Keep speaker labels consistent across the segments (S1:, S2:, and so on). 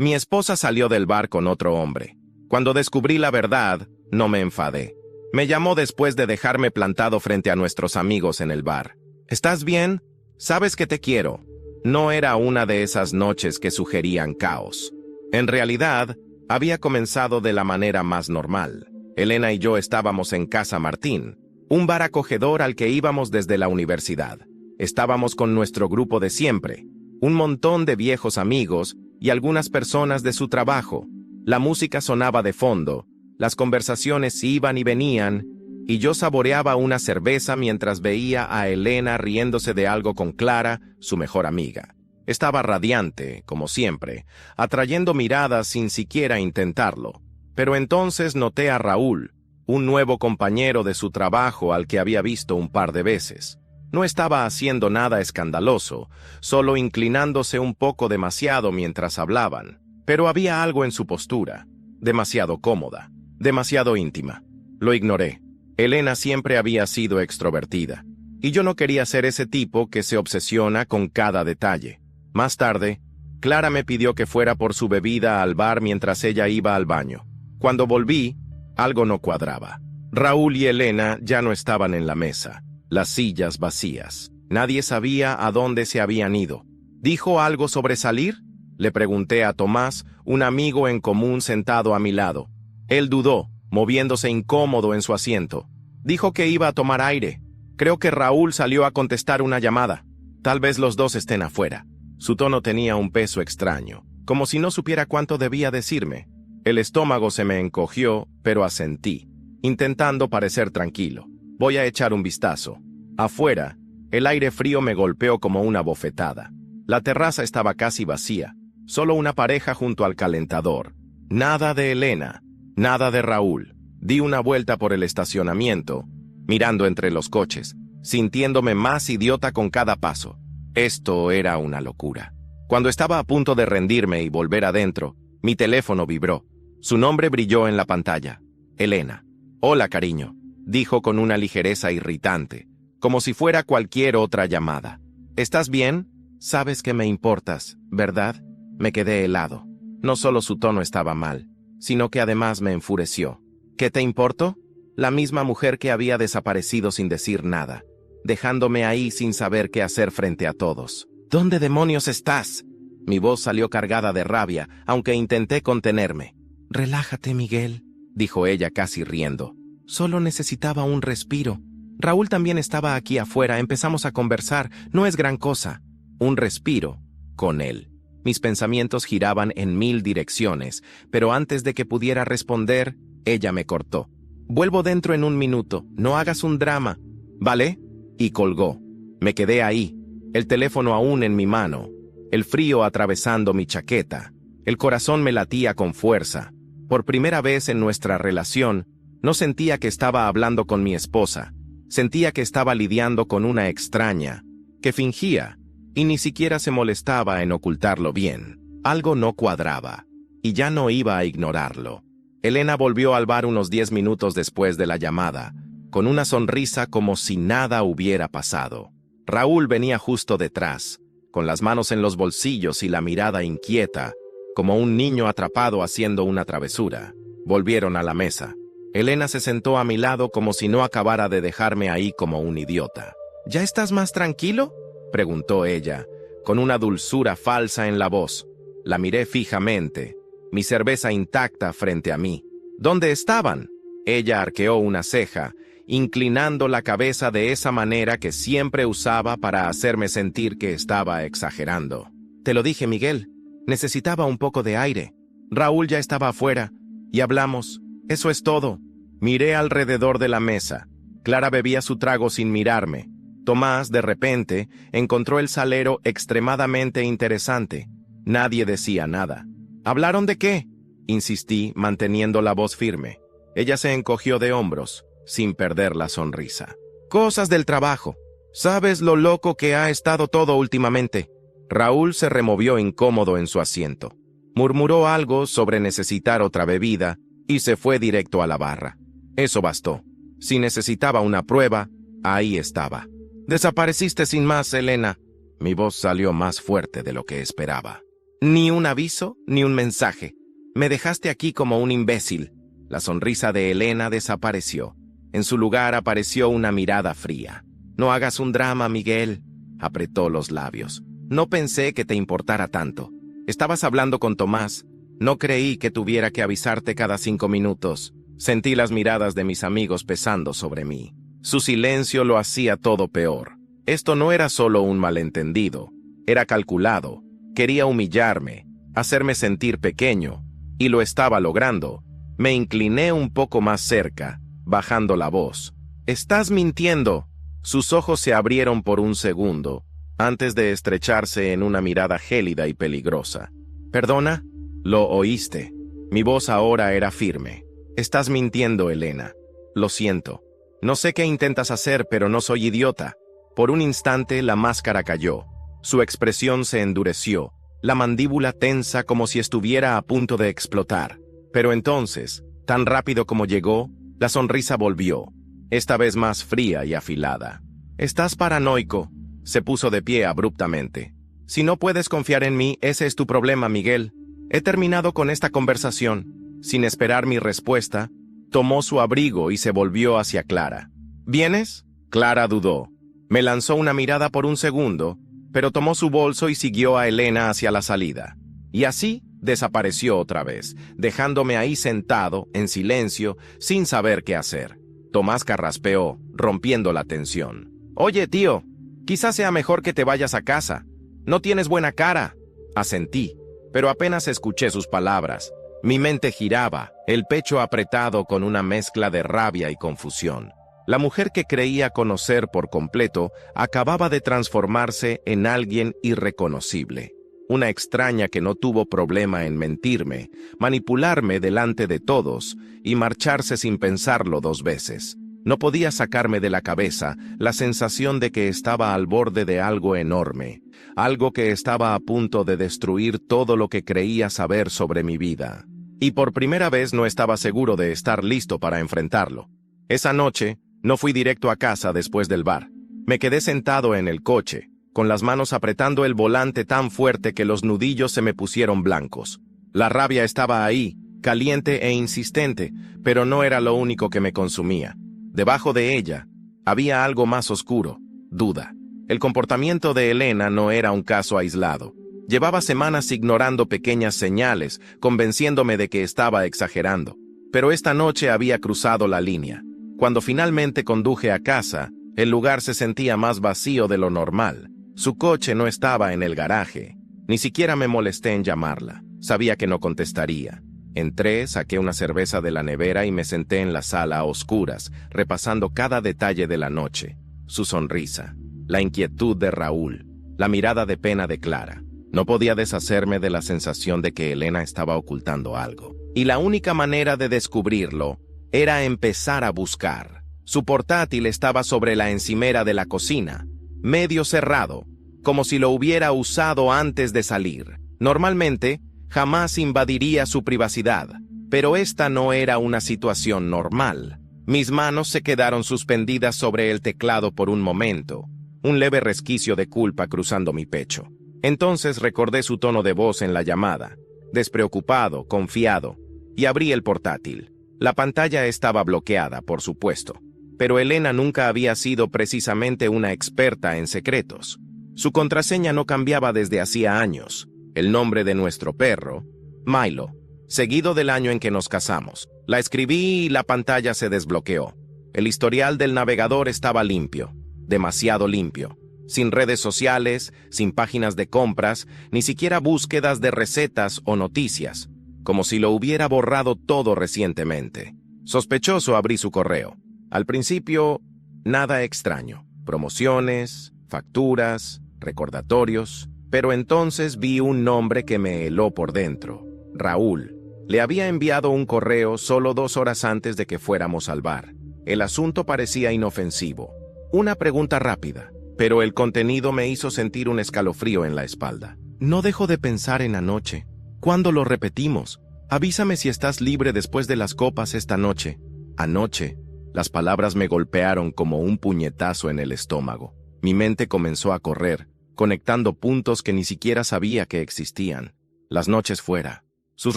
S1: Mi esposa salió del bar con otro hombre. Cuando descubrí la verdad, no me enfadé. Me llamó después de dejarme plantado frente a nuestros amigos en el bar. ¿Estás bien? Sabes que te quiero. No era una de esas noches que sugerían caos. En realidad, había comenzado de la manera más normal. Elena y yo estábamos en Casa Martín, un bar acogedor al que íbamos desde la universidad. Estábamos con nuestro grupo de siempre, un montón de viejos amigos y algunas personas de su trabajo. La música sonaba de fondo, las conversaciones iban y venían, y yo saboreaba una cerveza mientras veía a Elena riéndose de algo con Clara, su mejor amiga. Estaba radiante, como siempre, atrayendo miradas sin siquiera intentarlo. Pero entonces noté a Raúl, un nuevo compañero de su trabajo al que había visto un par de veces. No estaba haciendo nada escandaloso, solo inclinándose un poco demasiado mientras hablaban. Pero había algo en su postura, demasiado cómoda, demasiado íntima. Lo ignoré. Elena siempre había sido extrovertida, y yo no quería ser ese tipo que se obsesiona con cada detalle. Más tarde, Clara me pidió que fuera por su bebida al bar mientras ella iba al baño. Cuando volví, algo no cuadraba. Raúl y Elena ya no estaban en la mesa, las sillas vacías. Nadie sabía a dónde se habían ido. ¿Dijo algo sobre salir? Le pregunté a Tomás, un amigo en común sentado a mi lado. Él dudó, moviéndose incómodo en su asiento. Dijo que iba a tomar aire. Creo que Raúl salió a contestar una llamada. Tal vez los dos estén afuera. Su tono tenía un peso extraño, como si no supiera cuánto debía decirme. El estómago se me encogió, pero asentí, intentando parecer tranquilo. Voy a echar un vistazo. Afuera, el aire frío me golpeó como una bofetada. La terraza estaba casi vacía, solo una pareja junto al calentador. Nada de Elena, nada de Raúl. Di una vuelta por el estacionamiento, mirando entre los coches, sintiéndome más idiota con cada paso. Esto era una locura. Cuando estaba a punto de rendirme y volver adentro, mi teléfono vibró. Su nombre brilló en la pantalla. Elena. «Hola, cariño», dijo con una ligereza irritante, como si fuera cualquier otra llamada. «¿Estás bien? Sabes que me importas, ¿verdad?» Me quedé helado. No solo su tono estaba mal, sino que además me enfureció. ¿Qué te importo? La misma mujer que había desaparecido sin decir nada, dejándome ahí sin saber qué hacer frente a todos. ¿Dónde demonios estás? Mi voz salió cargada de rabia, aunque intenté contenerme. «Relájate, Miguel», dijo ella casi riendo. «Solo necesitaba un respiro. Raúl también estaba aquí afuera, empezamos a conversar, no es gran cosa». Un respiro con él. Mis pensamientos giraban en 1000 direcciones, pero antes de que pudiera responder, ella me cortó. «Vuelvo dentro en un minuto, no hagas un drama, ¿vale?» Y colgó. Me quedé ahí, el teléfono aún en mi mano, el frío atravesando mi chaqueta. El corazón me latía con fuerza. Por primera vez en nuestra relación, no sentía que estaba hablando con mi esposa. Sentía que estaba lidiando con una extraña, que fingía, y ni siquiera se molestaba en ocultarlo bien. Algo no cuadraba, y ya no iba a ignorarlo. Elena volvió al bar unos 10 minutos después de la llamada, con una sonrisa como si nada hubiera pasado. Raúl venía justo detrás, con las manos en los bolsillos y la mirada inquieta, como un niño atrapado haciendo una travesura. Volvieron a la mesa. Elena se sentó a mi lado como si no acabara de dejarme ahí como un idiota. «¿Ya estás más tranquilo?», preguntó ella, con una dulzura falsa en la voz. La miré fijamente, mi cerveza intacta frente a mí. «¿Dónde estaban?». Ella arqueó una ceja, inclinando la cabeza de esa manera que siempre usaba para hacerme sentir que estaba exagerando. «Te lo dije, Miguel. Necesitaba un poco de aire. Raúl ya estaba afuera, y hablamos. Eso es todo». Miré alrededor de la mesa. Clara bebía su trago sin mirarme. Tomás, de repente, encontró el salero extremadamente interesante. Nadie decía nada. «¿Hablaron de qué?», insistí, manteniendo la voz firme. Ella se encogió de hombros, sin perder la sonrisa. «Cosas del trabajo. ¿Sabes lo loco que ha estado todo últimamente?». Raúl se removió incómodo en su asiento. Murmuró algo sobre necesitar otra bebida y se fue directo a la barra. Eso bastó. Si necesitaba una prueba, ahí estaba. «Desapareciste sin más, Elena». Mi voz salió más fuerte de lo que esperaba. Ni un aviso, ni un mensaje. Me dejaste aquí como un imbécil. La sonrisa de Elena desapareció. En su lugar apareció una mirada fría. No hagas un drama, Miguel. Apretó los labios. No pensé que te importara tanto. Estabas hablando con Tomás. No creí que tuviera que avisarte cada 5 minutos. Sentí las miradas de mis amigos pesando sobre mí. Su silencio lo hacía todo peor. Esto no era solo un malentendido. Era calculado. Quería humillarme, hacerme sentir pequeño, y lo estaba logrando. Me incliné un poco más cerca, bajando la voz. «Estás mintiendo». Sus ojos se abrieron por un segundo, antes de estrecharse en una mirada gélida y peligrosa. «¿Perdona?» «Lo oíste». Mi voz ahora era firme. «Estás mintiendo, Elena. Lo siento. No sé qué intentas hacer, pero no soy idiota». Por un instante la máscara cayó. Su expresión se endureció, la mandíbula tensa como si estuviera a punto de explotar. Pero entonces, tan rápido como llegó, la sonrisa volvió, esta vez más fría y afilada. «Estás paranoico». Se puso de pie abruptamente. «Si no puedes confiar en mí, ese es tu problema, Miguel. He terminado con esta conversación». Sin esperar mi respuesta, tomó su abrigo y se volvió hacia Clara. «¿Vienes?» Clara dudó. Me lanzó una mirada por un segundo, pero tomó su bolso y siguió a Elena hacia la salida. Y así desapareció otra vez, dejándome ahí sentado, en silencio, sin saber qué hacer. Tomás carraspeó, rompiendo la tensión. «Oye, tío, quizás sea mejor que te vayas a casa. No tienes buena cara». Asentí, pero apenas escuché sus palabras. Mi mente giraba, el pecho apretado con una mezcla de rabia y confusión. La mujer que creía conocer por completo acababa de transformarse en alguien irreconocible. Una extraña que no tuvo problema en mentirme, manipularme delante de todos y marcharse sin pensarlo 2 veces. No podía sacarme de la cabeza la sensación de que estaba al borde de algo enorme, algo que estaba a punto de destruir todo lo que creía saber sobre mi vida. Y por primera vez no estaba seguro de estar listo para enfrentarlo. Esa noche, no fui directo a casa después del bar. Me quedé sentado en el coche, con las manos apretando el volante tan fuerte que los nudillos se me pusieron blancos. La rabia estaba ahí, caliente e insistente, pero no era lo único que me consumía. Debajo de ella, había algo más oscuro, duda. El comportamiento de Elena no era un caso aislado. Llevaba semanas ignorando pequeñas señales, convenciéndome de que estaba exagerando. Pero esta noche había cruzado la línea. Cuando finalmente conduje a casa, el lugar se sentía más vacío de lo normal. Su coche no estaba en el garaje. Ni siquiera me molesté en llamarla. Sabía que no contestaría. Entré, saqué una cerveza de la nevera y me senté en la sala a oscuras, repasando cada detalle de la noche. Su sonrisa, la inquietud de Raúl, la mirada de pena de Clara. No podía deshacerme de la sensación de que Elena estaba ocultando algo. Y la única manera de descubrirlo era empezar a buscar. Su portátil estaba sobre la encimera de la cocina, medio cerrado, como si lo hubiera usado antes de salir. Normalmente, jamás invadiría su privacidad, pero esta no era una situación normal. Mis manos se quedaron suspendidas sobre el teclado por un momento, un leve resquicio de culpa cruzando mi pecho. Entonces recordé su tono de voz en la llamada, despreocupado, confiado, y abrí el portátil. La pantalla estaba bloqueada, por supuesto, pero Elena nunca había sido precisamente una experta en secretos. Su contraseña no cambiaba desde hacía años. El nombre de nuestro perro, Milo, seguido del año en que nos casamos. La escribí y la pantalla se desbloqueó. El historial del navegador estaba limpio, demasiado limpio. Sin redes sociales, sin páginas de compras, ni siquiera búsquedas de recetas o noticias, como si lo hubiera borrado todo recientemente. Sospechoso abrí su correo. Al principio, nada extraño. Promociones, facturas, recordatorios, pero entonces vi un nombre que me heló por dentro. Raúl. Le había enviado un correo solo 2 horas antes de que fuéramos al bar. El asunto parecía inofensivo. Una pregunta rápida, pero el contenido me hizo sentir un escalofrío en la espalda. No dejo de pensar en anoche. ¿Cuándo lo repetimos? Avísame si estás libre después de las copas esta noche. Anoche. Las palabras me golpearon como un puñetazo en el estómago. Mi mente comenzó a correr, conectando puntos que ni siquiera sabía que existían. las noches fuera, sus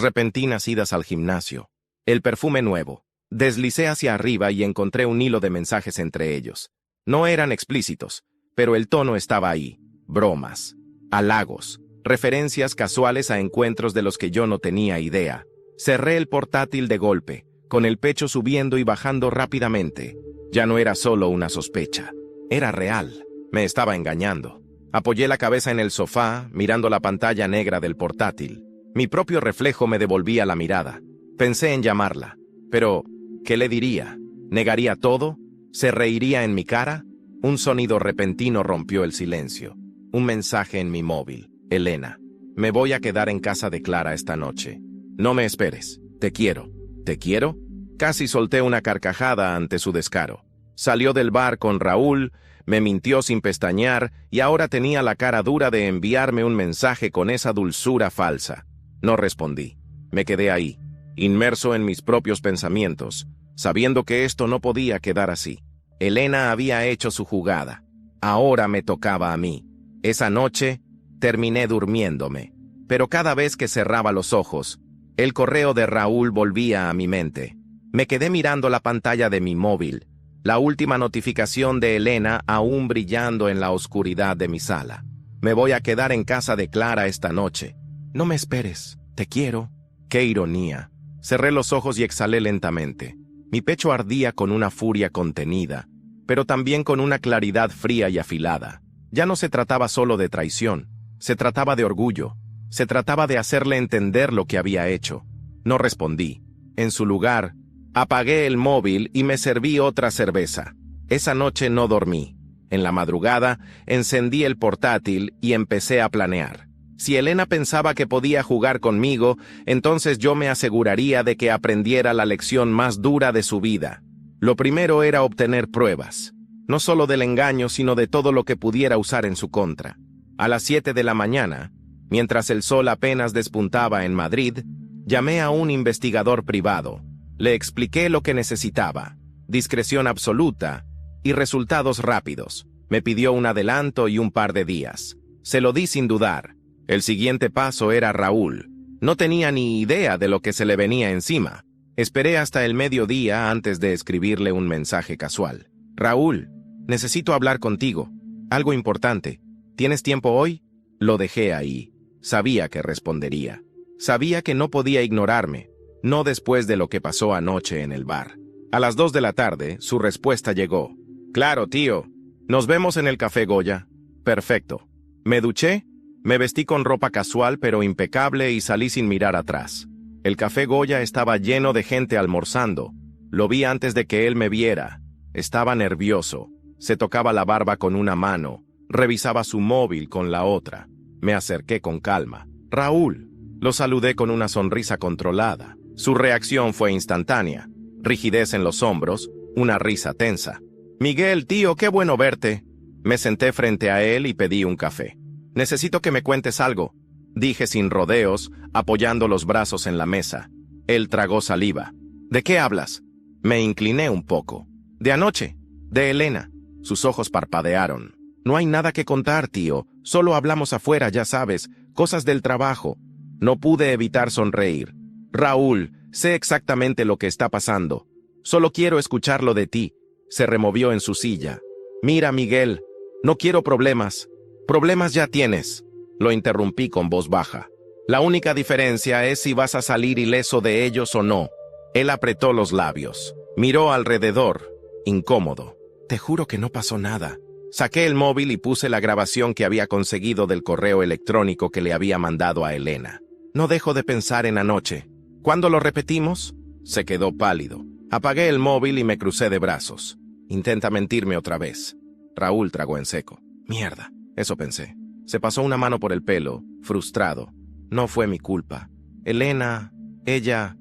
S1: repentinas idas al gimnasio, el perfume nuevo. Deslicé hacia arriba y encontré un hilo de mensajes entre ellos. No eran explícitos, pero el tono estaba ahí. Bromas, halagos, referencias casuales a encuentros de los que yo no tenía idea. Cerré el portátil de golpe, con el pecho subiendo y bajando rápidamente. Ya no era solo una sospecha, era real. Me estaba engañando. Apoyé la cabeza en el sofá, mirando la pantalla negra del portátil. Mi propio reflejo me devolvía la mirada. Pensé en llamarla, pero ¿qué le diría? ¿Negaría todo? ¿Se reiría en mi cara? Un sonido repentino rompió el silencio. Un mensaje en mi móvil. Elena, me voy a quedar en casa de Clara esta noche. No me esperes. Te quiero. ¿Te quiero? Casi solté una carcajada ante su descaro. Salió del bar con Raúl, me mintió sin pestañear y ahora tenía la cara dura de enviarme un mensaje con esa dulzura falsa. No respondí. Me quedé ahí, inmerso en mis propios pensamientos, sabiendo que esto no podía quedar así. Elena había hecho su jugada. Ahora me tocaba a mí. Esa noche terminé durmiéndome, pero cada vez que cerraba los ojos, el correo de Raúl volvía a mi mente. Me quedé mirando la pantalla de mi móvil, la última notificación de Elena aún brillando en la oscuridad de mi sala. Me voy a quedar en casa de Clara esta noche. No me esperes, te quiero. ¡Qué ironía! Cerré los ojos y exhalé lentamente. Mi pecho ardía con una furia contenida, pero también con una claridad fría y afilada. Ya no se trataba solo de traición, se trataba de orgullo, se trataba de hacerle entender lo que había hecho. No respondí. En su lugar, apagué el móvil y me serví otra cerveza. Esa noche no dormí. En la madrugada, encendí el portátil y empecé a planear. Si Elena pensaba que podía jugar conmigo, entonces yo me aseguraría de que aprendiera la lección más dura de su vida. Lo primero era obtener pruebas, no solo del engaño, sino de todo lo que pudiera usar en su contra. A las 7 de la mañana, mientras el sol apenas despuntaba en Madrid, llamé a un investigador privado. Le expliqué lo que necesitaba, discreción absoluta y resultados rápidos. Me pidió un adelanto y un par de días. Se lo di sin dudar. El siguiente paso era Raúl. No tenía ni idea de lo que se le venía encima. Esperé hasta el mediodía antes de escribirle un mensaje casual. Raúl, necesito hablar contigo. Algo importante. ¿Tienes tiempo hoy? Lo dejé ahí. Sabía que respondería. Sabía que no podía ignorarme, no después de lo que pasó anoche en el bar. A las 2 de la tarde, su respuesta llegó. Claro, tío. Nos vemos en el Café Goya. Perfecto. Me duché. Me vestí con ropa casual pero impecable y salí sin mirar atrás. El Café Goya estaba lleno de gente almorzando. Lo vi antes de que él me viera. Estaba nervioso. Se tocaba la barba con una mano. Revisaba su móvil con la otra. Me acerqué con calma. Raúl. Lo saludé con una sonrisa controlada. Su reacción fue instantánea. Rigidez en los hombros, una risa tensa. Miguel, tío, qué bueno verte. Me senté frente a él y pedí un café. Necesito que me cuentes algo, dije sin rodeos, apoyando los brazos en la mesa. Él tragó saliva. ¿De qué hablas? Me incliné un poco. De anoche, de Elena. Sus ojos parpadearon. No hay nada que contar, tío. Solo hablamos afuera, ya sabes, cosas del trabajo. No pude evitar sonreír. Raúl, sé exactamente lo que está pasando. Solo quiero escucharlo de ti. Se removió en su silla. Mira, Miguel, no quiero problemas. Problemas ya tienes. Lo interrumpí con voz baja. La única diferencia es si vas a salir ileso de ellos o no. Él apretó los labios. Miró alrededor, incómodo. Te juro que no pasó nada. Saqué el móvil y puse la grabación que había conseguido del correo electrónico que le había mandado a Elena. No dejo de pensar en anoche. ¿Cuándo lo repetimos? Se quedó pálido. Apagué el móvil y me crucé de brazos. Intenta mentirme otra vez. Raúl tragó en seco. Mierda. Eso pensé. Se pasó una mano por el pelo, frustrado. No fue mi culpa. Elena, ella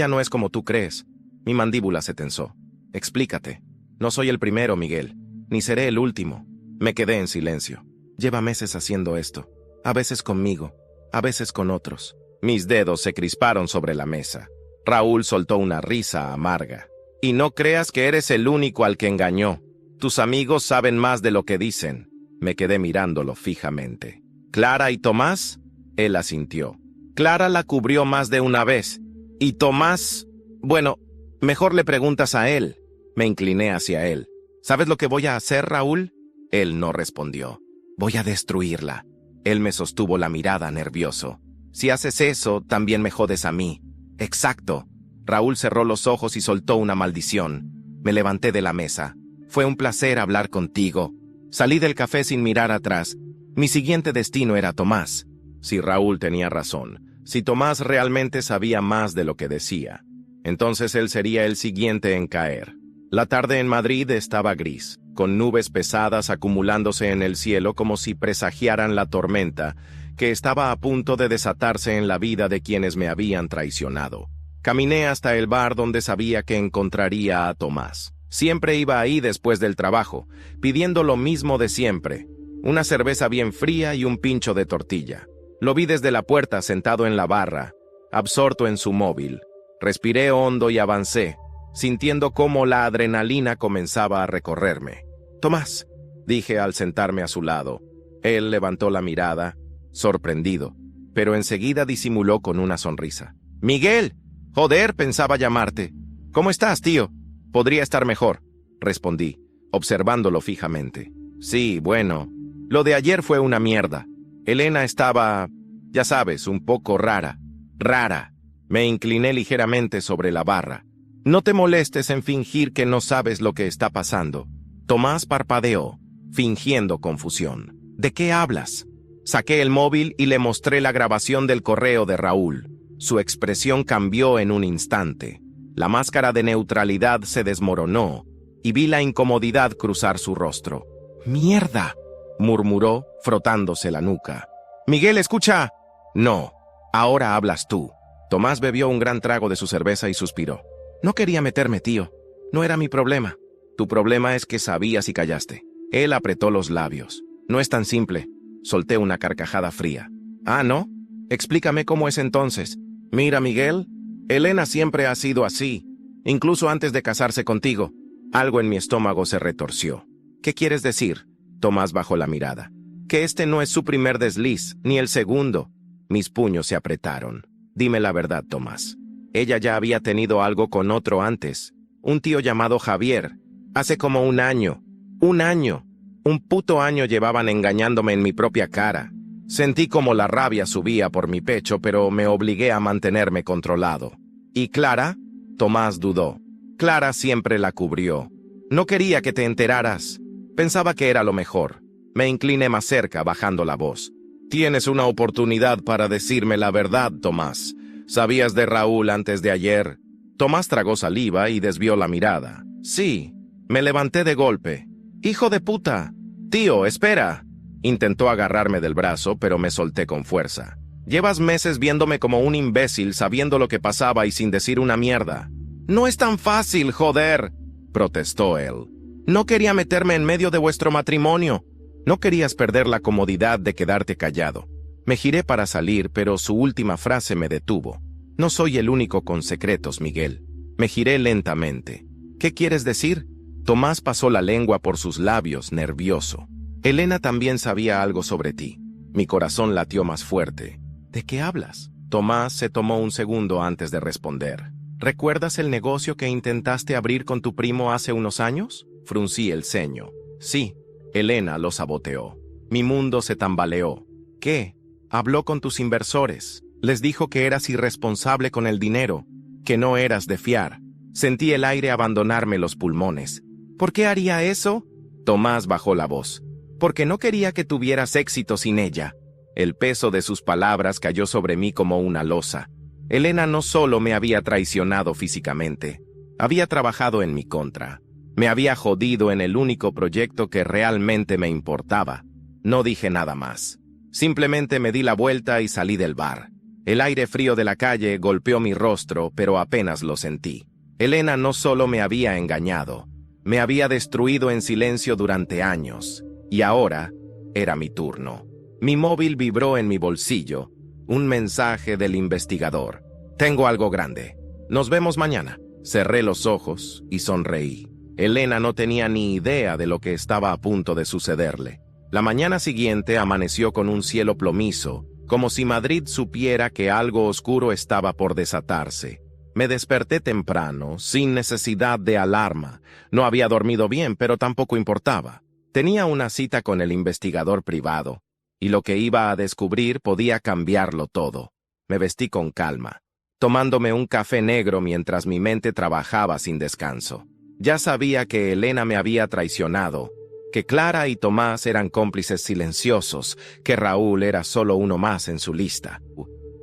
S1: no es como tú crees. Mi mandíbula se tensó. Explícate. No soy el primero, Miguel. Ni seré el último. Me quedé en silencio. Lleva meses haciendo esto. A veces conmigo, a veces con otros. Mis dedos se crisparon sobre la mesa. Raúl soltó una risa amarga. Y no creas que eres el único al que engañó. Tus amigos saben más de lo que dicen. Me quedé mirándolo fijamente. ¿Clara y Tomás? Él asintió. Clara la cubrió más de una vez. Y Tomás, bueno, mejor le preguntas a él. Me incliné hacia él. ¿Sabes lo que voy a hacer, Raúl? Él no respondió. Voy a destruirla. Él me sostuvo la mirada nervioso. Si haces eso, también me jodes a mí. Exacto. Raúl cerró los ojos y soltó una maldición. Me levanté de la mesa. Fue un placer hablar contigo. Salí del café sin mirar atrás. Mi siguiente destino era Tomás. Si Raúl tenía razón, si Tomás realmente sabía más de lo que decía, entonces él sería el siguiente en caer. La tarde en Madrid estaba gris, con nubes pesadas acumulándose en el cielo como si presagiaran la tormenta que estaba a punto de desatarse en la vida de quienes me habían traicionado. Caminé hasta el bar donde sabía que encontraría a Tomás. Siempre iba ahí después del trabajo, pidiendo lo mismo de siempre, una cerveza bien fría y un pincho de tortilla. Lo vi desde la puerta sentado en la barra, absorto en su móvil. Respiré hondo y avancé, sintiendo cómo la adrenalina comenzaba a recorrerme. «Tomás», dije al sentarme a su lado. Él levantó la mirada, sorprendido, pero enseguida disimuló con una sonrisa. «Miguel, joder, pensaba llamarte. ¿Cómo estás, tío?» «Podría estar mejor», respondí, observándolo fijamente. «Sí, bueno, lo de ayer fue una mierda. Elena estaba, ya sabes, un poco rara. Rara». Me incliné ligeramente sobre la barra. «No te molestes en fingir que no sabes lo que está pasando». Tomás parpadeó, fingiendo confusión. «¿De qué hablas?» Saqué el móvil y le mostré la grabación del correo de Raúl. Su expresión cambió en un instante. La máscara de neutralidad se desmoronó y vi la incomodidad cruzar su rostro. «¡Mierda!», murmuró, frotándose la nuca. «Miguel, escucha». «No, ahora hablas tú». Tomás bebió un gran trago de su cerveza y suspiró. «No quería meterme, tío. No era mi problema. Tu problema es que sabías y callaste». Él apretó los labios. «No es tan simple». Solté una carcajada fría. «¿Ah, no? Explícame cómo es entonces». «Mira, Miguel, Elena siempre ha sido así, incluso antes de casarse contigo». Algo en mi estómago se retorció. «¿Qué quieres decir?» Tomás bajó la mirada. «Que este no es su primer desliz, ni el segundo». Mis puños se apretaron. «Dime la verdad, Tomás. Ella ya había tenido algo con otro antes. Un tío llamado Javier. Hace como un año. ¡Un año! Un puto año llevaban engañándome en mi propia cara». Sentí como la rabia subía por mi pecho, pero me obligué a mantenerme controlado. «¿Y Clara?» Tomás dudó. «Clara siempre la cubrió. No quería que te enteraras. Pensaba que era lo mejor». Me incliné más cerca, bajando la voz. «Tienes una oportunidad para decirme la verdad, Tomás. ¿Sabías de Raúl antes de ayer?» Tomás tragó saliva y desvió la mirada. «Sí». Me levanté de golpe. «¡Hijo de puta! Tío, espera». Intentó agarrarme del brazo, pero me solté con fuerza. «Llevas meses viéndome como un imbécil, sabiendo lo que pasaba y sin decir una mierda». «No es tan fácil, joder», protestó él. «No quería meterme en medio de vuestro matrimonio. No querías perder la comodidad de quedarte callado». Me giré para salir, pero su última frase me detuvo. «No soy el único con secretos, Miguel». Me giré lentamente. «¿Qué quieres decir?» Tomás pasó la lengua por sus labios, nervioso. «Elena también sabía algo sobre ti». Mi corazón latió más fuerte. «¿De qué hablas?» Tomás se tomó un segundo antes de responder. «¿Recuerdas el negocio que intentaste abrir con tu primo hace unos años?» Fruncí el ceño. «Sí, Elena lo saboteó. Mi mundo se tambaleó». «¿Qué? Habló con tus inversores. Les dijo que eras irresponsable con el dinero, que no eras de fiar». Sentí el aire abandonarme los pulmones. «¿Por qué haría eso?» Tomás bajó la voz. «Porque no quería que tuvieras éxito sin ella». El peso de sus palabras cayó sobre mí como una losa. Elena no solo me había traicionado físicamente, había trabajado en mi contra. Me había jodido en el único proyecto que realmente me importaba. No dije nada más. Simplemente me di la vuelta y salí del bar. El aire frío de la calle golpeó mi rostro, pero apenas lo sentí. Elena no solo me había engañado, me había destruido en silencio durante años, y ahora era mi turno. Mi móvil vibró en mi bolsillo. Un mensaje del investigador. «Tengo algo grande. Nos vemos mañana». Cerré los ojos y sonreí. Elena no tenía ni idea de lo que estaba a punto de sucederle. La mañana siguiente amaneció con un cielo plomizo como si Madrid supiera que algo oscuro estaba por desatarse. Me desperté temprano, sin necesidad de alarma. No había dormido bien, pero tampoco importaba. Tenía una cita con el investigador privado, y lo que iba a descubrir podía cambiarlo todo. Me vestí con calma, tomándome un café negro mientras mi mente trabajaba sin descanso. Ya sabía que Elena me había traicionado, que Clara y Tomás eran cómplices silenciosos, que Raúl era solo uno más en su lista.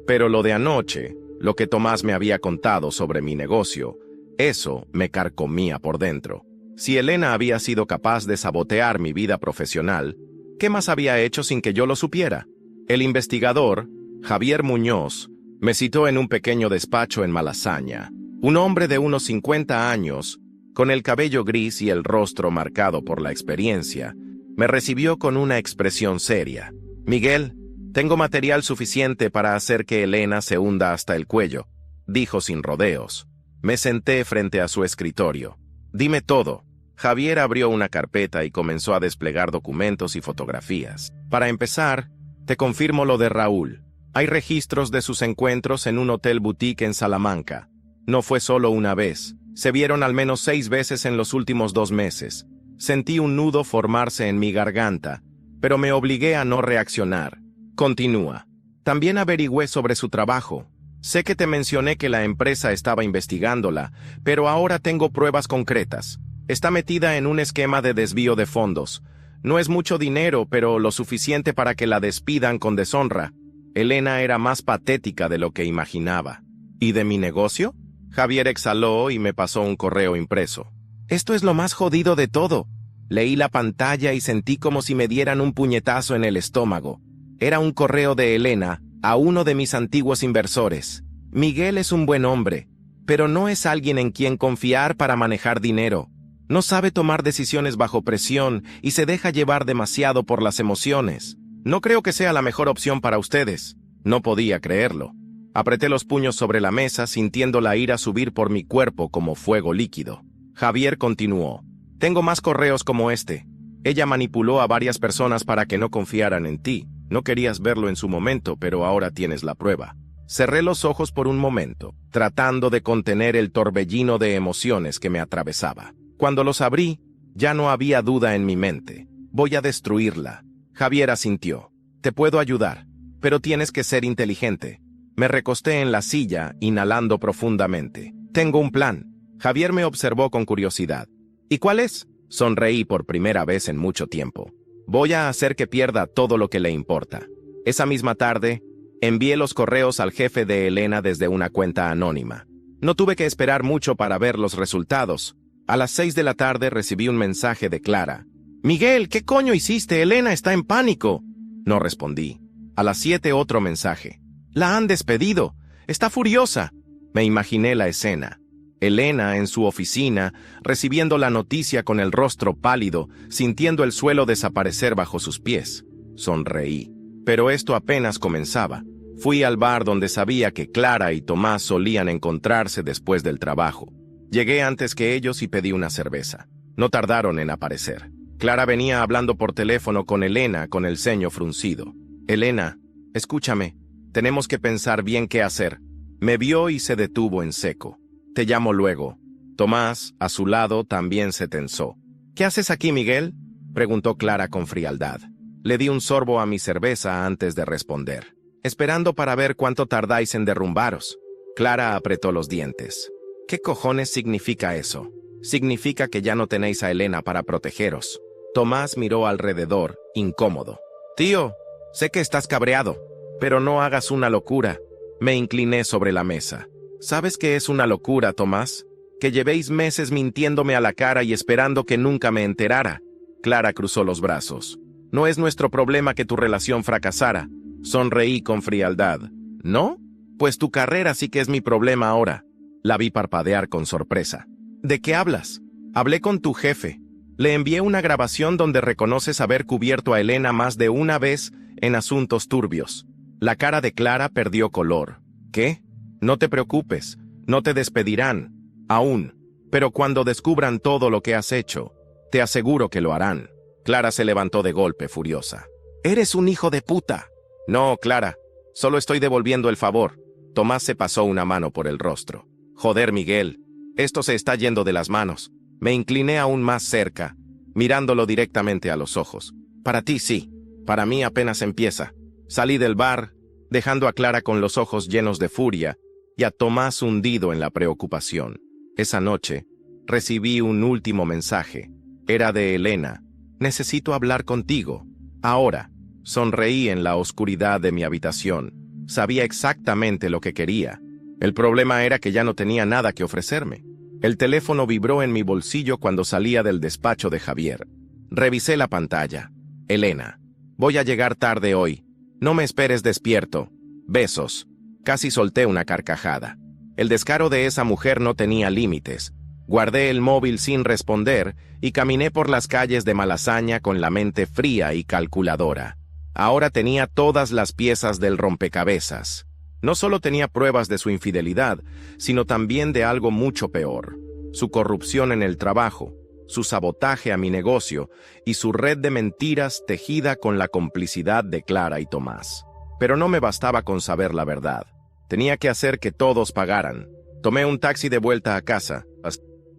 S1: Pero lo de anoche, lo que Tomás me había contado sobre mi negocio, eso me carcomía por dentro. Si Elena había sido capaz de sabotear mi vida profesional, ¿qué más había hecho sin que yo lo supiera? El investigador, Javier Muñoz, me citó en un pequeño despacho en Malasaña. Un hombre de unos 50 años, con el cabello gris y el rostro marcado por la experiencia, me recibió con una expresión seria. «Miguel, tengo material suficiente para hacer que Elena se hunda hasta el cuello», dijo sin rodeos. Me senté frente a su escritorio. «Dime todo». Javier abrió una carpeta y comenzó a desplegar documentos y fotografías. «Para empezar, te confirmo lo de Raúl. Hay registros de sus encuentros en un hotel boutique en Salamanca. No fue solo una vez. Se vieron al menos 6 veces en los últimos 2 meses. Sentí un nudo formarse en mi garganta, pero me obligué a no reaccionar. Continúa. También averigüé sobre su trabajo. Sé que te mencioné que la empresa estaba investigándola, pero ahora tengo pruebas concretas. Está metida en un esquema de desvío de fondos. No es mucho dinero, pero lo suficiente para que la despidan con deshonra. Elena era más patética de lo que imaginaba. ¿Y de mi negocio?». Javier exhaló y me pasó un correo impreso. «Esto es lo más jodido de todo». Leí la pantalla y sentí como si me dieran un puñetazo en el estómago. Era un correo de Elena a uno de mis antiguos inversores. «Miguel es un buen hombre, pero no es alguien en quien confiar para manejar dinero. No sabe tomar decisiones bajo presión y se deja llevar demasiado por las emociones. No creo que sea la mejor opción para ustedes». No podía creerlo. Apreté los puños sobre la mesa, sintiendo la ira subir por mi cuerpo como fuego líquido. Javier continuó. «Tengo más correos como este. Ella manipuló a varias personas para que no confiaran en ti. No querías verlo en su momento, pero ahora tienes la prueba». Cerré los ojos por un momento, tratando de contener el torbellino de emociones que me atravesaba. Cuando los abrí, ya no había duda en mi mente. «Voy a destruirla». Javier asintió. «Te puedo ayudar, pero tienes que ser inteligente». Me recosté en la silla, inhalando profundamente. «Tengo un plan». Javier me observó con curiosidad. «¿Y cuál es?». Sonreí por primera vez en mucho tiempo. «Voy a hacer que pierda todo lo que le importa». Esa misma tarde, envié los correos al jefe de Elena desde una cuenta anónima. No tuve que esperar mucho para ver los resultados. A las 6 de la tarde recibí un mensaje de Clara. «Miguel, ¿qué coño hiciste? Elena está en pánico». No respondí. A las 7 otro mensaje. «La han despedido. Está furiosa». Me imaginé la escena. Elena en su oficina, recibiendo la noticia con el rostro pálido, sintiendo el suelo desaparecer bajo sus pies. Sonreí. Pero esto apenas comenzaba. Fui al bar donde sabía que Clara y Tomás solían encontrarse después del trabajo. Llegué antes que ellos y pedí una cerveza. No tardaron en aparecer. Clara venía hablando por teléfono con Elena con el ceño fruncido. «Elena, escúchame. Tenemos que pensar bien qué hacer». Me vio y se detuvo en seco. «Te llamo luego». Tomás, a su lado, también se tensó. «¿Qué haces aquí, Miguel?», preguntó Clara con frialdad. Le di un sorbo a mi cerveza antes de responder. «Esperando para ver cuánto tardáis en derrumbaros». Clara apretó los dientes. «¿Qué cojones significa eso?». «Significa que ya no tenéis a Elena para protegeros». Tomás miró alrededor, incómodo. «Tío, sé que estás cabreado, pero no hagas una locura». Me incliné sobre la mesa. «¿Sabes qué es una locura, Tomás? Que llevéis meses mintiéndome a la cara y esperando que nunca me enterara». Clara cruzó los brazos. «No es nuestro problema que tu relación fracasara». Sonreí con frialdad. «¿No? Pues tu carrera sí que es mi problema ahora». La vi parpadear con sorpresa. «¿De qué hablas?». «Hablé con tu jefe. Le envié una grabación donde reconoces haber cubierto a Elena más de una vez en asuntos turbios». La cara de Clara perdió color. «¿Qué? No te preocupes, no te despedirán. Aún. Pero cuando descubran todo lo que has hecho, te aseguro que lo harán». Clara se levantó de golpe, furiosa. «Eres un hijo de puta». «No, Clara, Solo estoy devolviendo el favor. Tomás se pasó una mano por el rostro. Joder, Miguel. Esto se está yendo de las manos. Me incliné aún más cerca, mirándolo directamente a los ojos. Para ti sí. Para mí apenas empieza. Salí del bar, dejando a Clara con los ojos llenos de furia y a Tomás hundido en la preocupación. Esa noche, recibí un último mensaje. Era de Elena. Necesito hablar contigo. Ahora. Sonreí en la oscuridad de mi habitación. Sabía exactamente lo que quería. El problema era que ya no tenía nada que ofrecerme. El teléfono vibró en mi bolsillo cuando salía del despacho de Javier. Revisé la pantalla. Elena. Voy a llegar tarde hoy. No me esperes despierto. Besos. Casi solté una carcajada. El descaro de esa mujer no tenía límites. Guardé el móvil sin responder y caminé por las calles de Malasaña con la mente fría y calculadora. Ahora tenía todas las piezas del rompecabezas. No solo tenía pruebas de su infidelidad, sino también de algo mucho peor: su corrupción en el trabajo, su sabotaje a mi negocio y su red de mentiras tejida con la complicidad de Clara y Tomás. Pero no me bastaba con saber la verdad. Tenía que hacer que todos pagaran. Tomé un taxi de vuelta a casa,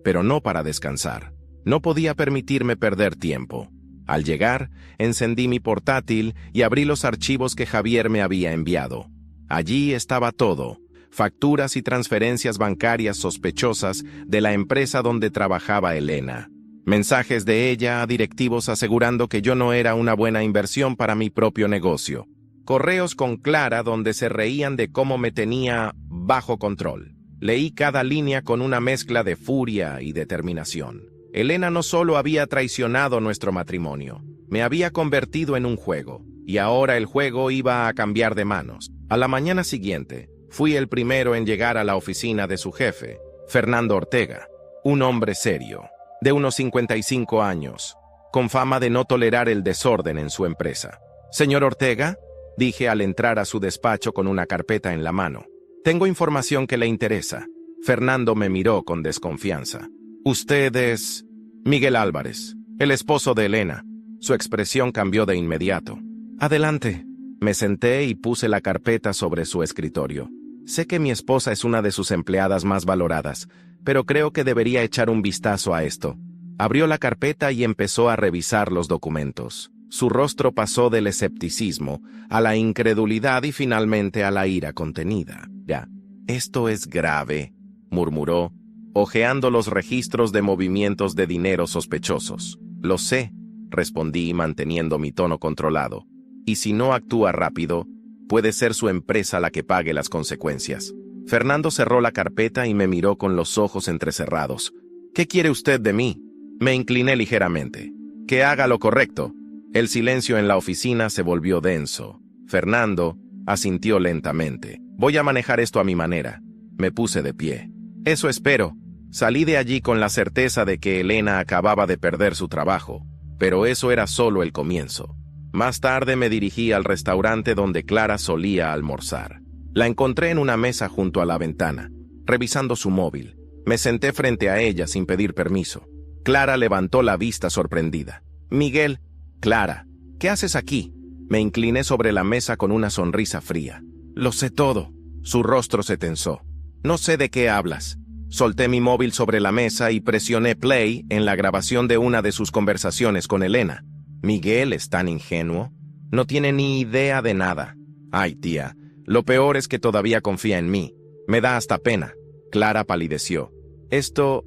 S1: pero no para descansar. No podía permitirme perder tiempo. Al llegar, encendí mi portátil y abrí los archivos que Javier me había enviado. Allí estaba todo: facturas y transferencias bancarias sospechosas de la empresa donde trabajaba Elena. Mensajes de ella a directivos asegurando que yo no era una buena inversión para mi propio negocio. Correos con Clara donde se reían de cómo me tenía bajo control. Leí cada línea con una mezcla de furia y determinación. Elena no solo había traicionado nuestro matrimonio, me había convertido en un juego, y ahora el juego iba a cambiar de manos. A la mañana siguiente, fui el primero en llegar a la oficina de su jefe, Fernando Ortega, un hombre serio, de unos 55 años, con fama de no tolerar el desorden en su empresa. «Señor Ortega», dije al entrar a su despacho con una carpeta en la mano, «tengo información que le interesa». Fernando me miró con desconfianza. «Usted es Miguel Álvarez, el esposo de Elena». Su expresión cambió de inmediato. «Adelante». Me senté y puse la carpeta sobre su escritorio. Sé que mi esposa es una de sus empleadas más valoradas, pero creo que debería echar un vistazo a esto. Abrió la carpeta y empezó a revisar los documentos. Su rostro pasó del escepticismo a la incredulidad y finalmente a la ira contenida. «Ya, esto es grave», murmuró, hojeando los registros de movimientos de dinero sospechosos. «Lo sé», respondí manteniendo mi tono controlado. «Y si no actúa rápido, puede ser su empresa la que pague las consecuencias». Fernando cerró la carpeta y me miró con los ojos entrecerrados. «¿Qué quiere usted de mí?» Me incliné ligeramente. «Que haga lo correcto». El silencio en la oficina se volvió denso. Fernando asintió lentamente. «Voy a manejar esto a mi manera». Me puse de pie. «Eso espero». Salí de allí con la certeza de que Elena acababa de perder su trabajo, pero eso era solo el comienzo. Más tarde me dirigí al restaurante donde Clara solía almorzar. La encontré en una mesa junto a la ventana, revisando su móvil. Me senté frente a ella sin pedir permiso. Clara levantó la vista sorprendida. «Miguel». «Clara, ¿qué haces aquí?» Me incliné sobre la mesa con una sonrisa fría. «Lo sé todo». Su rostro se tensó. «No sé de qué hablas». Solté mi móvil sobre la mesa y presioné play en la grabación de una de sus conversaciones con Elena. «¿Miguel es tan ingenuo? No tiene ni idea de nada». «Ay, tía, lo peor es que todavía confía en mí. Me da hasta pena». Clara palideció. Esto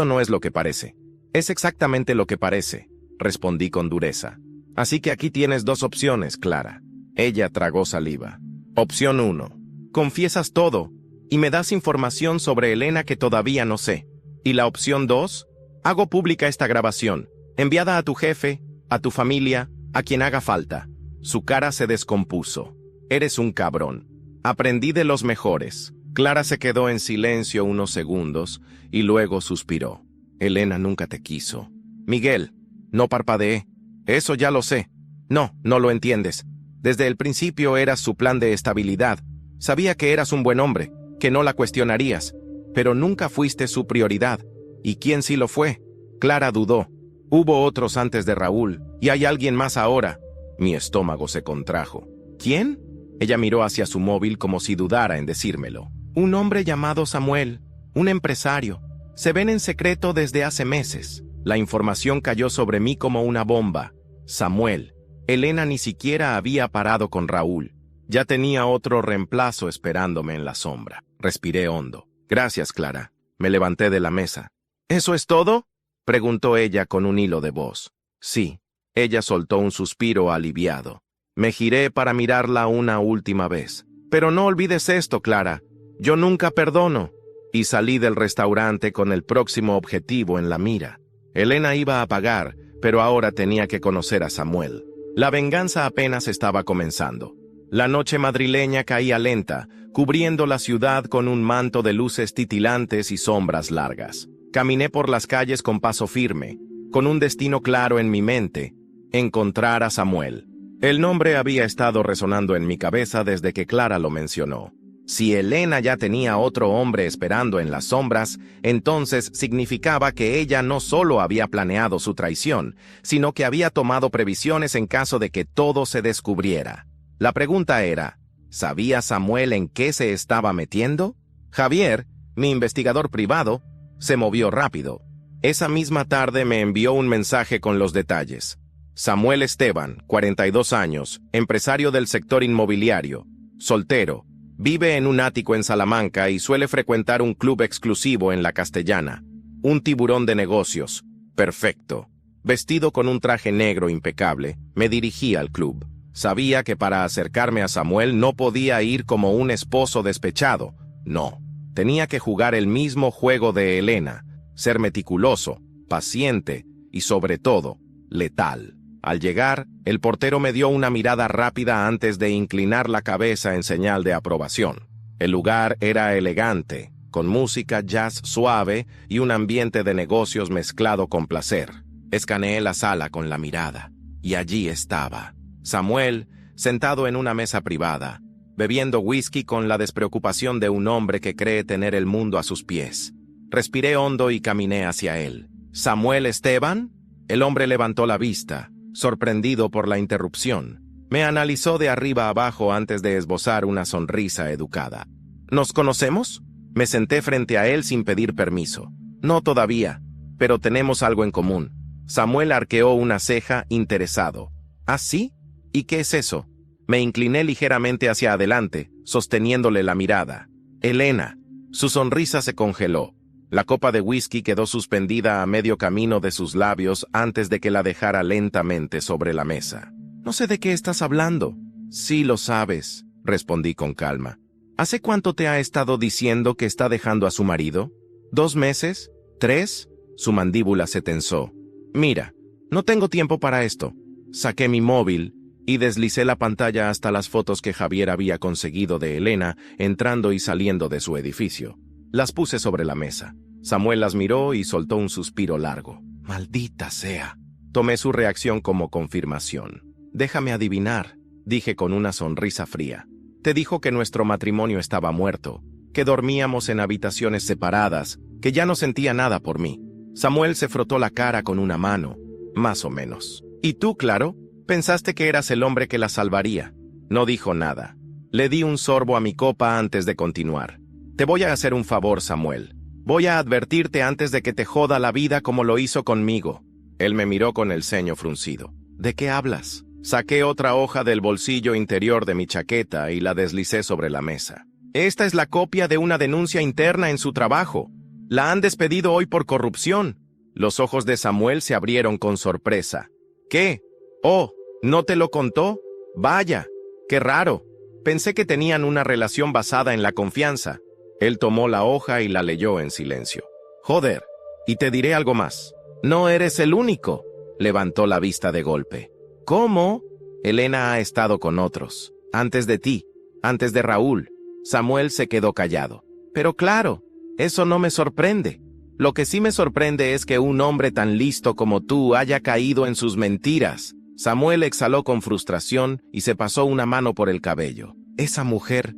S1: no es lo que parece». «Es exactamente lo que parece», respondí con dureza. «Así que aquí tienes dos opciones, Clara». Ella tragó saliva. «Opción 1. Confiesas todo y me das información sobre Elena que todavía no sé. Y la opción 2. Hago pública esta grabación, enviada a tu jefe, a tu familia, a quien haga falta». Su cara se descompuso. «Eres un cabrón. Aprendí de los mejores». Clara se quedó en silencio unos segundos y luego suspiró. «Elena nunca te quiso». «Miguel». No parpadeé. «Eso ya lo sé». «No, no lo entiendes. Desde el principio eras su plan de estabilidad. Sabía que eras un buen hombre, que no la cuestionarías, pero nunca fuiste su prioridad. ¿Y quién sí lo fue?» Clara dudó. «Hubo otros antes de Raúl, y hay alguien más ahora». Mi estómago se contrajo. «¿Quién?». Ella miró hacia su móvil como si dudara en decírmelo. Un hombre llamado Samuel, un empresario. Se ven en secreto desde hace meses. La información cayó sobre mí como una bomba. Samuel. Elena ni siquiera había parado con Raúl. Ya tenía otro reemplazo esperándome en la sombra. Respiré hondo. Gracias, Clara. Me levanté de la mesa. ¿Eso es todo?, preguntó ella con un hilo de voz. Sí. Ella soltó un suspiro aliviado. Me giré para mirarla una última vez. Pero no olvides esto, Clara. Yo nunca perdono. Y salí del restaurante con el próximo objetivo en la mira. Elena iba a pagar, pero ahora tenía que conocer a Samuel. La venganza apenas estaba comenzando. La noche madrileña caía lenta, cubriendo la ciudad con un manto de luces titilantes y sombras largas. Caminé por las calles con paso firme, con un destino claro en mi mente: encontrar a Samuel. El nombre había estado resonando en mi cabeza desde que Clara lo mencionó. Si Elena ya tenía otro hombre esperando en las sombras, entonces significaba que ella no solo había planeado su traición, sino que había tomado previsiones en caso de que todo se descubriera. La pregunta era, ¿sabía Samuel en qué se estaba metiendo? Javier, mi investigador privado, se movió rápido. Esa misma tarde me envió un mensaje con los detalles. Samuel Esteban, 42 años, empresario del sector inmobiliario, soltero, vive en un ático en Salamanca y suele frecuentar un club exclusivo en La Castellana. Un tiburón de negocios. Perfecto. Vestido con un traje negro impecable, me dirigí al club. Sabía que para acercarme a Samuel no podía ir como un esposo despechado. No. Tenía que jugar el mismo juego de Elena, ser meticuloso, paciente y, sobre todo, letal. Al llegar, el portero me dio una mirada rápida antes de inclinar la cabeza en señal de aprobación. El lugar era elegante, con música jazz suave y un ambiente de negocios mezclado con placer. Escaneé la sala con la mirada, y allí estaba Samuel, sentado en una mesa privada, bebiendo whisky con la despreocupación de un hombre que cree tener el mundo a sus pies. Respiré hondo y caminé hacia él. ¿Samuel Esteban? El hombre levantó la vista, sorprendido por la interrupción. Me analizó de arriba abajo antes de esbozar una sonrisa educada. ¿Nos conocemos? Me senté frente a él sin pedir permiso. No todavía, pero tenemos algo en común. Samuel arqueó una ceja interesado. ¿Ah, sí? ¿Y qué es eso? Me incliné ligeramente hacia adelante, sosteniéndole la mirada. Elena. Su sonrisa se congeló. La copa de whisky quedó suspendida a medio camino de sus labios antes de que la dejara lentamente sobre la mesa. No sé de qué estás hablando. Sí lo sabes, respondí con calma. ¿Hace cuánto te ha estado diciendo que está dejando a su marido? ¿2 meses? ¿3? Su mandíbula se tensó. Mira, no tengo tiempo para esto. Saqué mi móvil y deslicé la pantalla hasta las fotos que Javier había conseguido de Elena entrando y saliendo de su edificio. Las puse sobre la mesa. Samuel las miró y soltó un suspiro largo. Maldita sea. Tomé su reacción como confirmación. Déjame adivinar, dije con una sonrisa fría. Te dijo que nuestro matrimonio estaba muerto, que dormíamos en habitaciones separadas, que ya no sentía nada por mí. Samuel se frotó la cara con una mano, más o menos. ¿Y tú, Claro? Pensaste que eras el hombre que la salvaría. No dijo nada. Le di un sorbo a mi copa antes de continuar. Te voy a hacer un favor, Samuel. Voy a advertirte antes de que te joda la vida como lo hizo conmigo. Él me miró con el ceño fruncido. ¿De qué hablas? Saqué otra hoja del bolsillo interior de mi chaqueta y la deslicé sobre la mesa. Esta es la copia de una denuncia interna en su trabajo. La han despedido hoy por corrupción. Los ojos de Samuel se abrieron con sorpresa. ¿Qué? Oh, ¿no te lo contó? Vaya, qué raro. Pensé que tenían una relación basada en la confianza. Él tomó la hoja y la leyó en silencio. Joder, y te diré algo más. No eres el único. Levantó la vista de golpe. ¿Cómo? Elena ha estado con otros. Antes de ti, antes de Raúl. Samuel se quedó callado. Pero claro, eso no me sorprende. Lo que sí me sorprende es que un hombre tan listo como tú haya caído en sus mentiras. Samuel exhaló con frustración y se pasó una mano por el cabello. Esa mujer,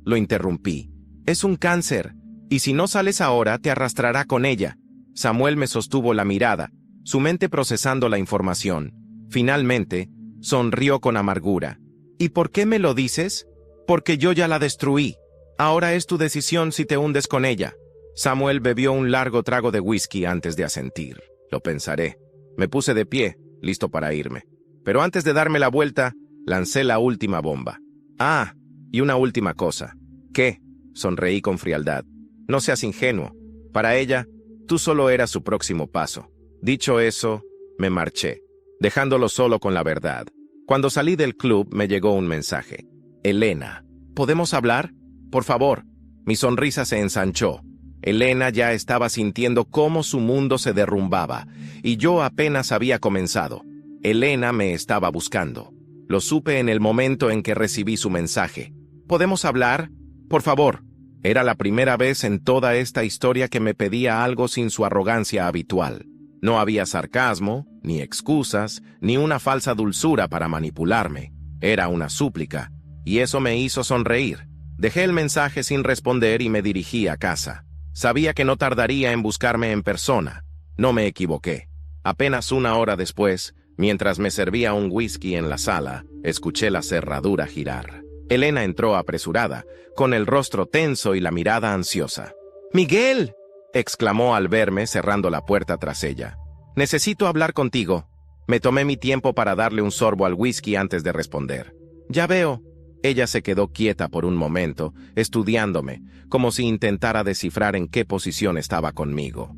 S1: lo interrumpí. Es un cáncer, y si no sales ahora te arrastrará con ella. Samuel me sostuvo la mirada, su mente procesando la información. Finalmente, sonrió con amargura. ¿Y por qué me lo dices? Porque yo ya la destruí. Ahora es tu decisión si te hundes con ella. Samuel bebió un largo trago de whisky antes de asentir. Lo pensaré. Me puse de pie, listo para irme. Pero antes de darme la vuelta, lancé la última bomba. Ah, y una última cosa. ¿Qué? Sonreí con frialdad. No seas ingenuo. Para ella, tú solo eras su próximo paso. Dicho eso, me marché, dejándolo solo con la verdad. Cuando salí del club, me llegó un mensaje. Elena, ¿podemos hablar? Por favor. Mi sonrisa se ensanchó. Elena ya estaba sintiendo cómo su mundo se derrumbaba, y yo apenas había comenzado. Elena me estaba buscando. Lo supe en el momento en que recibí su mensaje. ¿Podemos hablar? Por favor. Era la primera vez en toda esta historia que me pedía algo sin su arrogancia habitual. No había sarcasmo, ni excusas, ni una falsa dulzura para manipularme. Era una súplica, y eso me hizo sonreír. Dejé el mensaje sin responder y me dirigí a casa. Sabía que no tardaría en buscarme en persona. No me equivoqué. Apenas una hora después, mientras me servía un whisky en la sala, escuché la cerradura girar. Elena entró apresurada, con el rostro tenso y la mirada ansiosa. ¡Miguel!, exclamó al verme cerrando la puerta tras ella. «Necesito hablar contigo». Me tomé mi tiempo para darle un sorbo al whisky antes de responder. «Ya veo». Ella se quedó quieta por un momento, estudiándome, como si intentara descifrar en qué posición estaba conmigo.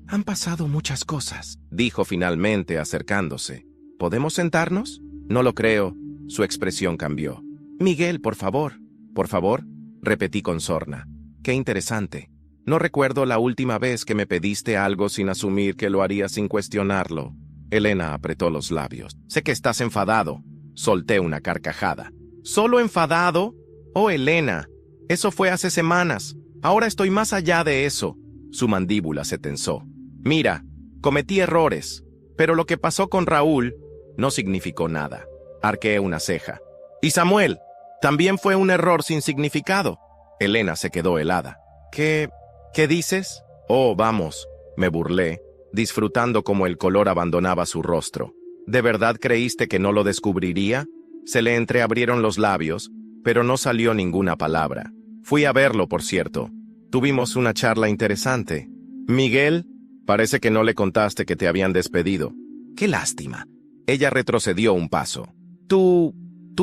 S1: Han pasado muchas cosas», dijo finalmente acercándose. «¿Podemos sentarnos?» «No lo creo». Su expresión cambió. «Miguel, por favor». «Por favor», repetí con sorna. «Qué interesante. No recuerdo la última vez que me pediste algo sin asumir que lo haría sin cuestionarlo». Elena apretó los labios. «Sé que estás enfadado». Solté una carcajada. ¿Solo enfadado? Oh, Elena, eso fue hace semanas. Ahora estoy más allá de eso. Su mandíbula se tensó. Mira, cometí errores, pero lo que pasó con Raúl no significó nada. Arqueé una ceja. ¿Y Samuel? También fue un error sin significado. Elena se quedó helada. ¿Qué dices? Oh, vamos, me burlé, disfrutando como el color abandonaba su rostro. ¿De verdad creíste que no lo descubriría? Se le entreabrieron los labios, pero no salió ninguna palabra. Fui a verlo, por cierto. Tuvimos una charla interesante. Miguel, parece que no le contaste que te habían despedido. ¡Qué lástima! Ella retrocedió un paso. ¿Tú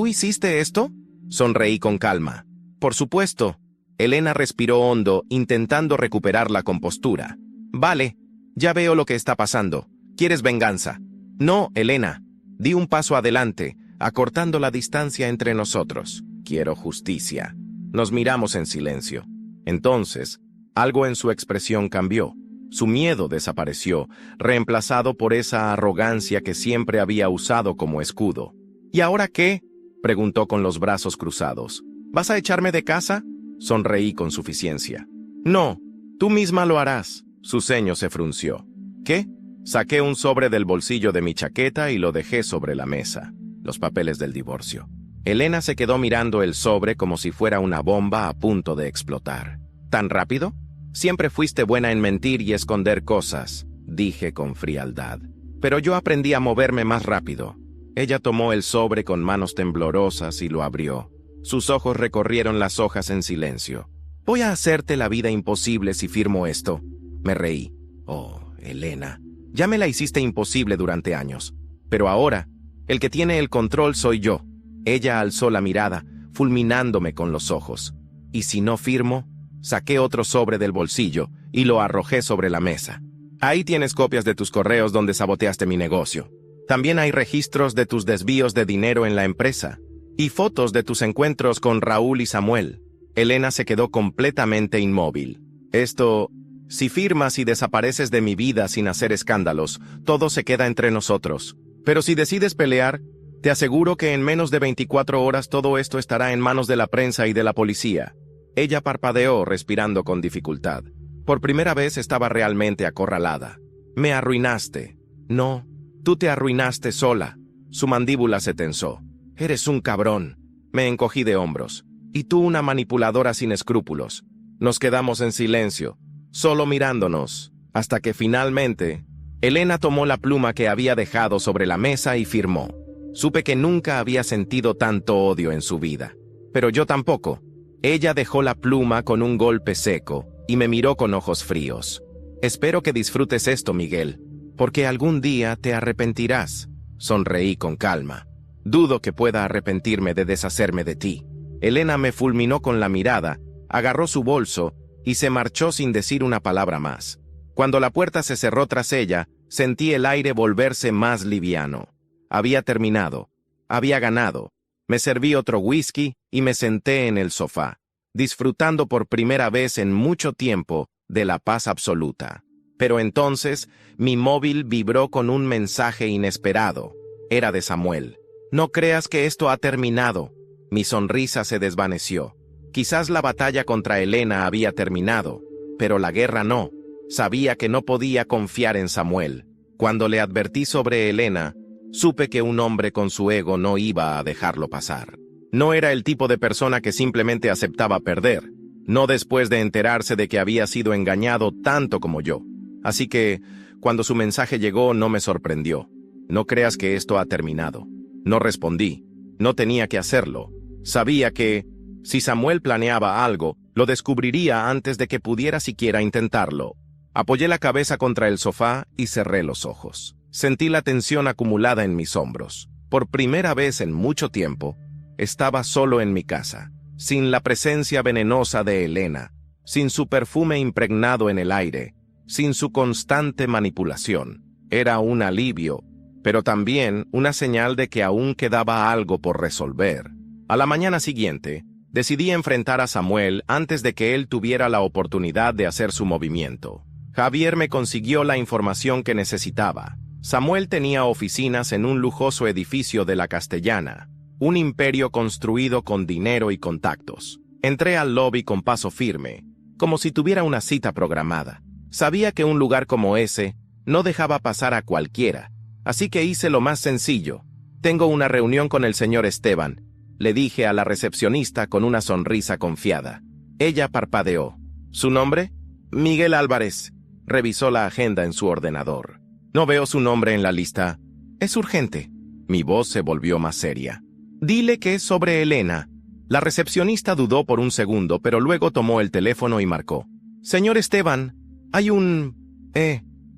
S1: hiciste esto? Sonreí con calma. Por supuesto. Elena respiró hondo, intentando recuperar la compostura. Vale, ya veo lo que está pasando. ¿Quieres venganza? No, Elena. Di un paso adelante, acortando la distancia entre nosotros. Quiero justicia. Nos miramos en silencio. Entonces, algo en su expresión cambió. Su miedo desapareció, reemplazado por esa arrogancia que siempre había usado como escudo. ¿Y ahora qué?, preguntó con los brazos cruzados. ¿Vas a echarme de casa? Sonreí con suficiencia. No, tú misma lo harás. Su ceño se frunció. ¿Qué? Saqué un sobre del bolsillo de mi chaqueta y lo dejé sobre la mesa. Los papeles del divorcio. Elena se quedó mirando el sobre como si fuera una bomba a punto de explotar. ¿Tan rápido? Siempre fuiste buena en mentir y esconder cosas, dije con frialdad. Pero yo aprendí a moverme más rápido. Ella tomó el sobre con manos temblorosas y lo abrió. Sus ojos recorrieron las hojas en silencio. «Voy a hacerte la vida imposible si firmo esto». Me reí. «Oh, Elena, ya me la hiciste imposible durante años. Pero ahora, el que tiene el control soy yo». Ella alzó la mirada, fulminándome con los ojos. «¿Y si no firmo?» Saqué otro sobre del bolsillo y lo arrojé sobre la mesa. «Ahí tienes copias de tus correos donde saboteaste mi negocio. También hay registros de tus desvíos de dinero en la empresa y fotos de tus encuentros con Raúl y Samuel». Elena se quedó completamente inmóvil. «Esto, si firmas y desapareces de mi vida sin hacer escándalos, todo se queda entre nosotros. Pero si decides pelear, te aseguro que en menos de 24 horas todo esto estará en manos de la prensa y de la policía». Ella parpadeó, respirando con dificultad. Por primera vez estaba realmente acorralada. «Me arruinaste». «No, tú te arruinaste sola». Su mandíbula se tensó. «Eres un cabrón». Me encogí de hombros. «Y tú una manipuladora sin escrúpulos». Nos quedamos en silencio, solo mirándonos, hasta que finalmente, Elena tomó la pluma que había dejado sobre la mesa y firmó. Supe que nunca había sentido tanto odio en su vida. Pero yo tampoco. Ella dejó la pluma con un golpe seco y me miró con ojos fríos. Espero que disfrutes esto, Miguel, porque algún día te arrepentirás. Sonreí con calma. Dudo que pueda arrepentirme de deshacerme de ti. Elena me fulminó con la mirada, agarró su bolso y se marchó sin decir una palabra más. Cuando la puerta se cerró tras ella, sentí el aire volverse más liviano. Había terminado. Había ganado. Me serví otro whisky y me senté en el sofá, disfrutando por primera vez en mucho tiempo de la paz absoluta. Pero entonces, mi móvil vibró con un mensaje inesperado. Era de Samuel. No creas que esto ha terminado. Mi sonrisa se desvaneció. Quizás la batalla contra Elena había terminado, pero la guerra no. Sabía que no podía confiar en Samuel. Cuando le advertí sobre Elena, supe que un hombre con su ego no iba a dejarlo pasar. No era el tipo de persona que simplemente aceptaba perder, no después de enterarse de que había sido engañado tanto como yo. Así que, cuando su mensaje llegó, no me sorprendió. No creas que esto ha terminado. No respondí. No tenía que hacerlo. Sabía que, si Samuel planeaba algo, lo descubriría antes de que pudiera siquiera intentarlo. Apoyé la cabeza contra el sofá y cerré los ojos. Sentí la tensión acumulada en mis hombros. Por primera vez en mucho tiempo, estaba solo en mi casa, sin la presencia venenosa de Elena, sin su perfume impregnado en el aire, sin su constante manipulación. Era un alivio, pero también una señal de que aún quedaba algo por resolver. A la mañana siguiente, decidí enfrentar a Samuel antes de que él tuviera la oportunidad de hacer su movimiento. Javier me consiguió la información que necesitaba. Samuel tenía oficinas en un lujoso edificio de la Castellana, un imperio construido con dinero y contactos. Entré al lobby con paso firme, como si tuviera una cita programada. Sabía que un lugar como ese no dejaba pasar a cualquiera, así que hice lo más sencillo. Tengo una reunión con el señor Esteban, le dije a la recepcionista con una sonrisa confiada. Ella parpadeó. ¿Su nombre? Miguel Álvarez. Revisó la agenda en su ordenador. No veo su nombre en la lista. Es urgente. Mi voz se volvió más seria. Dile que es sobre Elena. La recepcionista dudó por un segundo, pero luego tomó el teléfono y marcó. Señor Esteban, hay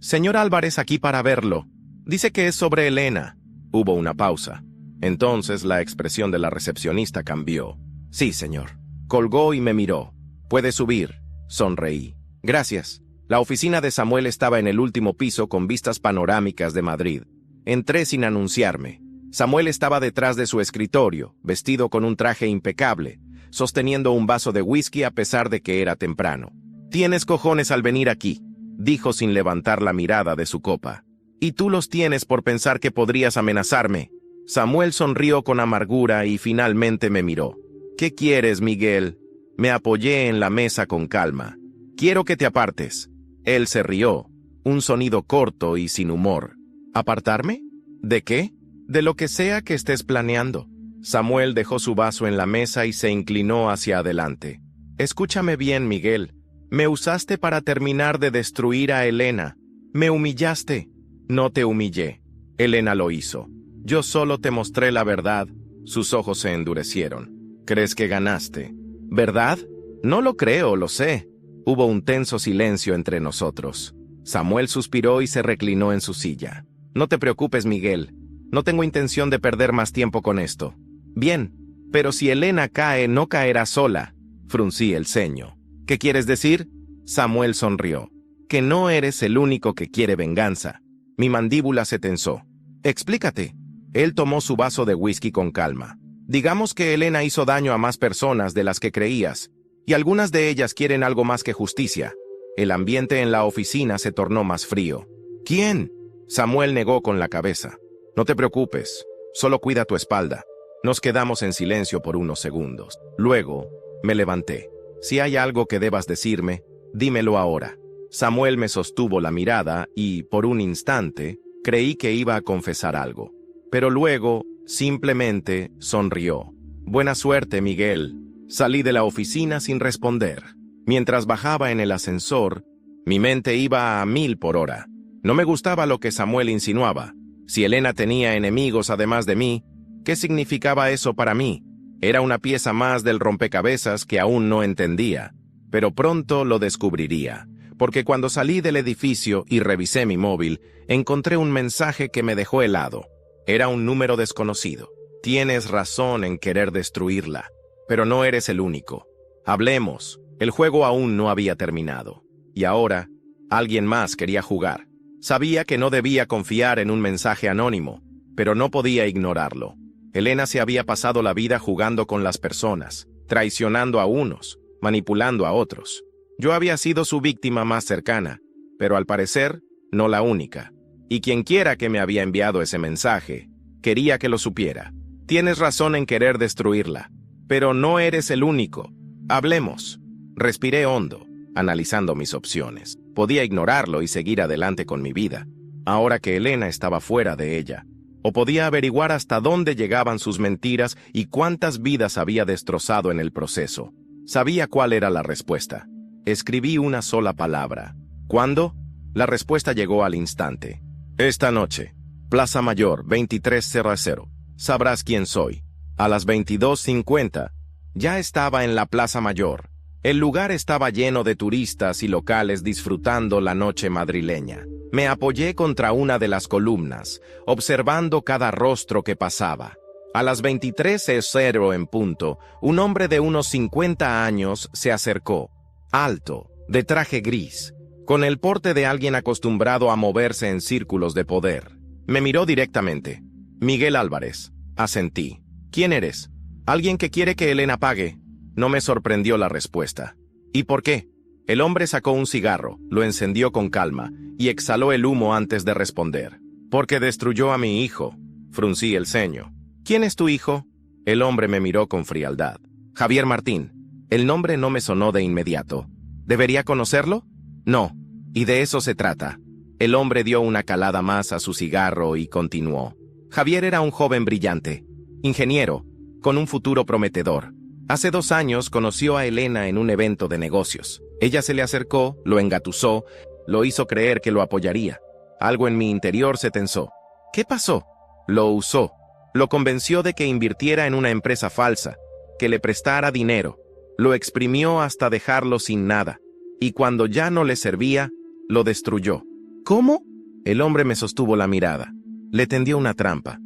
S1: señor Álvarez aquí para verlo. Dice que es sobre Elena. Hubo una pausa. Entonces la expresión de la recepcionista cambió. Sí, señor. Colgó y me miró. Puede subir. Sonreí. Gracias. La oficina de Samuel estaba en el último piso con vistas panorámicas de Madrid. Entré sin anunciarme. Samuel estaba detrás de su escritorio, vestido con un traje impecable, sosteniendo un vaso de whisky a pesar de que era temprano. «Tienes cojones al venir aquí», dijo sin levantar la mirada de su copa. «Y tú los tienes por pensar que podrías amenazarme». Samuel sonrió con amargura y finalmente me miró. «¿Qué quieres, Miguel?» Me apoyé en la mesa con calma. «Quiero que te apartes». Él se rió, un sonido corto y sin humor. ¿Apartarme? ¿De qué? De lo que sea que estés planeando. Samuel dejó su vaso en la mesa y se inclinó hacia adelante. Escúchame bien, Miguel. Me usaste para terminar de destruir a Elena. Me humillaste. No te humillé. Elena lo hizo. Yo solo te mostré la verdad. Sus ojos se endurecieron. ¿Crees que ganaste? ¿Verdad? No lo creo, lo sé. Hubo un tenso silencio entre nosotros. Samuel suspiró y se reclinó en su silla. No te preocupes, Miguel. No tengo intención de perder más tiempo con esto. Bien, pero si Elena cae, no caerá sola. Fruncí el ceño. ¿Qué quieres decir? Samuel sonrió. Que no eres el único que quiere venganza. Mi mandíbula se tensó. Explícate. Él tomó su vaso de whisky con calma. Digamos que Elena hizo daño a más personas de las que creías, y algunas de ellas quieren algo más que justicia. El ambiente en la oficina se tornó más frío. ¿Quién? Samuel negó con la cabeza. No te preocupes, solo cuida tu espalda. Nos quedamos en silencio por unos segundos. Luego, me levanté. Si hay algo que debas decirme, dímelo ahora. Samuel me sostuvo la mirada y, por un instante, creí que iba a confesar algo. Pero luego, simplemente, sonrió. Buena suerte, Miguel. Salí de la oficina sin responder. Mientras bajaba en el ascensor, mi mente iba a 1000 por hora. No me gustaba lo que Samuel insinuaba. Si Elena tenía enemigos además de mí, ¿Qué significaba eso para mí? Era una pieza más del rompecabezas que aún no entendía, pero pronto lo descubriría, porque cuando salí del edificio y revisé mi móvil, encontré un mensaje que me dejó helado. Era un número desconocido. Tienes razón en querer destruirla, pero no eres el único. Hablemos. El juego aún no había terminado. Y ahora, alguien más quería jugar. Sabía que no debía confiar en un mensaje anónimo, pero no podía ignorarlo. Elena se había pasado la vida jugando con las personas, traicionando a unos, manipulando a otros. Yo había sido su víctima más cercana, pero al parecer, no la única. Y quienquiera que me había enviado ese mensaje, quería que lo supiera. Tienes razón en querer destruirla, pero no eres el único. Hablemos. Respiré hondo, analizando mis opciones. Podía ignorarlo y seguir adelante con mi vida, ahora que Elena estaba fuera de ella. O podía averiguar hasta dónde llegaban sus mentiras y cuántas vidas había destrozado en el proceso. Sabía cuál era la respuesta. Escribí una sola palabra. ¿Cuándo? La respuesta llegó al instante. Esta noche. Plaza Mayor, 2300. Sabrás quién soy. A las 22:50. Ya estaba en la Plaza Mayor. El lugar estaba lleno de turistas y locales disfrutando la noche madrileña. Me apoyé contra una de las columnas, observando cada rostro que pasaba. A las 23:00 en punto, un hombre de unos 50 años se acercó, alto, de traje gris, con el porte de alguien acostumbrado a moverse en círculos de poder. Me miró directamente. Miguel Álvarez. Asentí. ¿Quién eres? Alguien que quiere que Elena pague. No me sorprendió la respuesta. ¿Y por qué? El hombre sacó un cigarro, lo encendió con calma y exhaló el humo antes de responder. Porque destruyó a mi hijo. Fruncí el ceño. ¿Quién es tu hijo? El hombre me miró con frialdad. Javier Martín. El nombre no me sonó de inmediato. ¿Debería conocerlo? No, y de eso se trata. El hombre dio una calada más a su cigarro y continuó. Javier era un joven brillante, ingeniero, con un futuro prometedor. Hace 2 años conoció a Elena en un evento de negocios. Ella se le acercó, lo engatusó, lo hizo creer que lo apoyaría. Algo en mi interior se tensó. ¿Qué pasó? Lo usó. Lo convenció de que invirtiera en una empresa falsa, que le prestara dinero. Lo exprimió hasta dejarlo sin nada. Y cuando ya no le servía, lo destruyó. ¿Cómo? El hombre me sostuvo la mirada. Le tendió una trampa.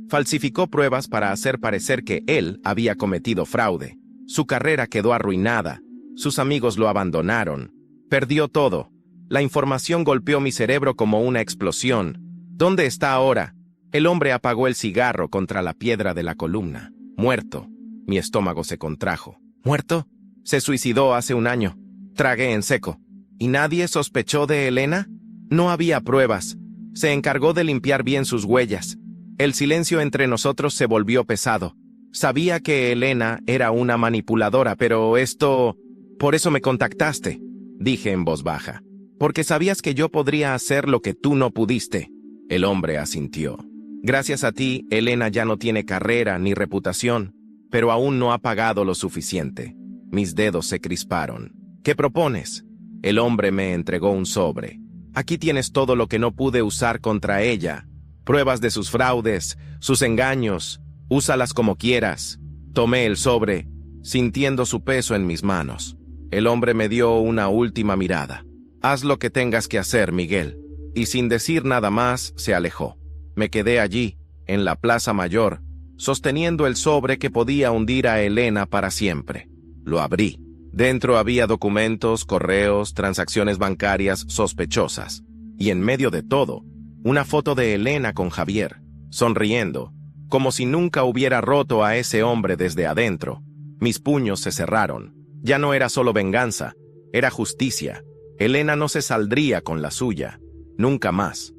S1: Falsificó pruebas para hacer parecer que él había cometido fraude. Su carrera quedó arruinada. Sus amigos lo abandonaron. Perdió todo. La información golpeó mi cerebro como una explosión. ¿Dónde está ahora? El hombre apagó el cigarro contra la piedra de la columna. Muerto. Mi estómago se contrajo. ¿Muerto? Se suicidó hace 1 año. Tragué en seco. ¿Y nadie sospechó de Elena? No había pruebas. Se encargó de limpiar bien sus huellas. El silencio entre nosotros se volvió pesado. Sabía que Elena era una manipuladora, pero esto... Por eso me contactaste, dije en voz baja. Porque sabías que yo podría hacer lo que tú no pudiste. El hombre asintió. Gracias a ti, Elena ya no tiene carrera ni reputación, pero aún no ha pagado lo suficiente. Mis dedos se crisparon. ¿Qué propones? El hombre me entregó un sobre. Aquí tienes todo lo que no pude usar contra ella. Pruebas de sus fraudes, sus engaños. Úsalas como quieras. Tomé el sobre, sintiendo su peso en mis manos. El hombre me dio una última mirada. Haz lo que tengas que hacer, Miguel. Y sin decir nada más, se alejó. Me quedé allí, en la Plaza Mayor, sosteniendo el sobre que podía hundir a Elena para siempre. Lo abrí. Dentro había documentos, correos, transacciones bancarias sospechosas. Y en medio de todo, una foto de Elena con Javier, sonriendo, como si nunca hubiera roto a ese hombre desde adentro. Mis puños se cerraron. Ya no era solo venganza, era justicia. Elena no se saldría con la suya. Nunca más.